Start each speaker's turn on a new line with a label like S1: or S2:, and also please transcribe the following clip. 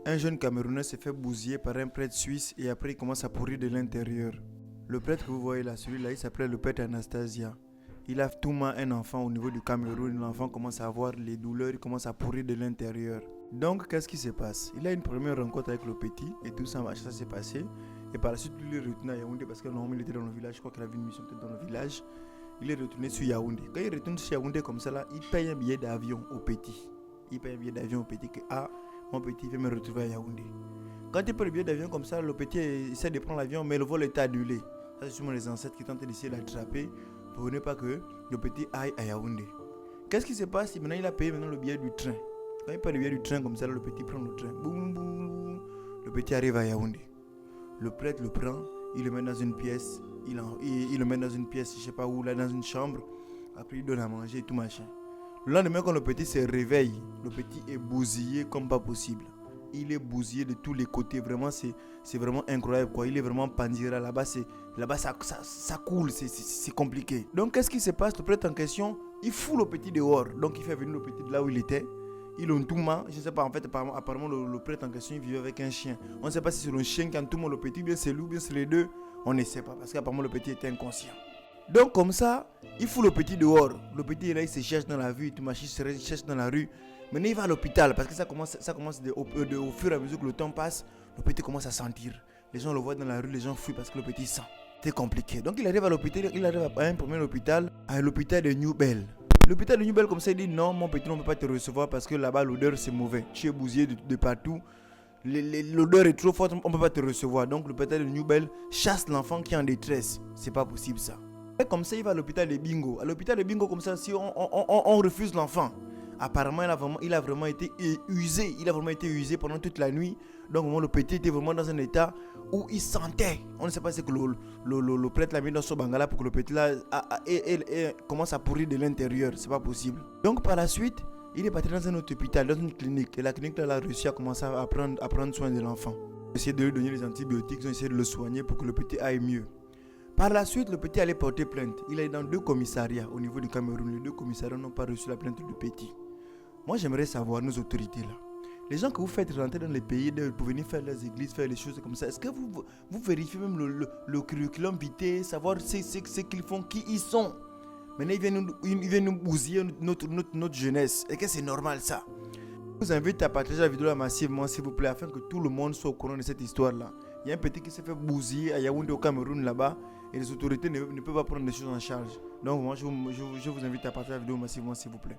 S1: Un jeune Camerounais s'est fait bousiller par un prêtre suisse et après il commence à pourrir de l'intérieur. Le prêtre que vous voyez là, celui-là, il s'appelait le prêtre Anastasia. Il a tout mal un enfant au niveau du Cameroun. L'enfant commence à avoir les douleurs, il commence à pourrir de l'intérieur. Donc, qu'est-ce qui se passe? Il a une première rencontre avec le petit et tout ça, ça s'est passé. Et par la suite, il est retourné à Yaoundé parce que normalement il était dans le village. Je crois qu'il avait une mission peut-être dans le village. Il est retourné sur Yaoundé. Quand il retourne sur Yaoundé comme ça là, il paye un billet d'avion au petit. Il paye un billet d'avion au petit que mon petit veut me retrouver à Yaoundé. Quand il paye le billet d'avion comme ça, le petit essaie de prendre l'avion, mais le vol est annulé. Ça, c'est sûrement les ancêtres qui tentent d'essayer de l'attraper pour ne pas que le petit aille à Yaoundé. Qu'est-ce qui se passe? Maintenant, il a payé le billet du train. Quand il paye le billet du train comme ça, le petit prend le train. Boum, boum, le petit arrive à Yaoundé. Le prêtre le prend, il le met dans une pièce. Il le met dans une pièce, je ne sais pas où, là, dans une chambre. Après, il donne à manger et tout machin. Le lendemain, quand le petit se réveille, le petit est bousillé comme pas possible. Il est bousillé de tous les côtés. Vraiment, c'est vraiment incroyable, quoi. Il est vraiment pandira. Là-bas, ça coule. C'est compliqué. Donc, qu'est-ce qui se passe? Le prêtre en question, il fout le petit dehors. Donc, il fait venir le petit de là où il était. Il entouma. Je ne sais pas, en fait, apparemment, le prêtre en question, il vivait avec un chien. On ne sait pas si c'est le chien qui entouma le petit, bien c'est lui, bien c'est les deux. On ne sait pas, parce qu'apparemment, le petit était inconscient. Donc, comme ça, il fout le petit dehors. Le petit, là, il se cherche dans la rue. Tout machin, il se cherche dans la rue. Maintenant, il va à l'hôpital parce que ça commence au fur et à mesure que le temps passe, le petit commence à sentir. Les gens le voient dans la rue, les gens fuient parce que le petit sent. C'est compliqué. Donc, il arrive à l'hôpital, il arrive à un premier hôpital, à l'hôpital de New Bell. L'hôpital de New Bell, comme ça, il dit non, mon petit, on ne peut pas te recevoir parce que là-bas, l'odeur, c'est mauvais. Tu es bousillé de partout. L'odeur est trop forte, on ne peut pas te recevoir. Donc, l'hôpital de New Bell chasse l'enfant qui est en détresse. C'est pas possible, ça. Et comme ça, il va à l'hôpital de Bingo. À l'hôpital de Bingo, comme ça, si on refuse l'enfant. Apparemment, il a vraiment été usé. Il a vraiment été usé pendant toute la nuit. Donc, vraiment, le petit était vraiment dans un état où il sentait. On ne sait pas si que le prêtre l'a mis dans son bangala pour que le petit là commence à pourrir de l'intérieur. C'est pas possible. Donc, par la suite, il est parti dans un autre hôpital, dans une clinique. Et la clinique là, a réussi à commencer à prendre soin de l'enfant. Ils ont essayé de lui donner les antibiotiques, ils ont essayé de le soigner pour que le petit aille mieux. Par la suite, le petit allait porter plainte. Il est dans 2 commissariats au niveau du Cameroun. Les 2 commissariats n'ont pas reçu la plainte du petit. Moi, j'aimerais savoir, nos autorités là, les gens que vous faites rentrer dans les pays pour venir faire les églises, faire les choses comme ça, est-ce que vous vérifiez même le curriculum vitae, savoir ce qu'ils font, qui ils sont? Maintenant, ils viennent nous bousiller notre jeunesse. Est-ce que c'est normal ça? Je vous invite à partager la vidéo là massivement, s'il vous plaît, afin que tout le monde soit au courant de cette histoire-là. Il y a un petit qui s'est fait bousiller à Yaoundé au Cameroun là-bas et les autorités ne peuvent pas prendre les choses en charge. Donc, moi, je vous invite à partager la vidéo massivement, s'il vous plaît.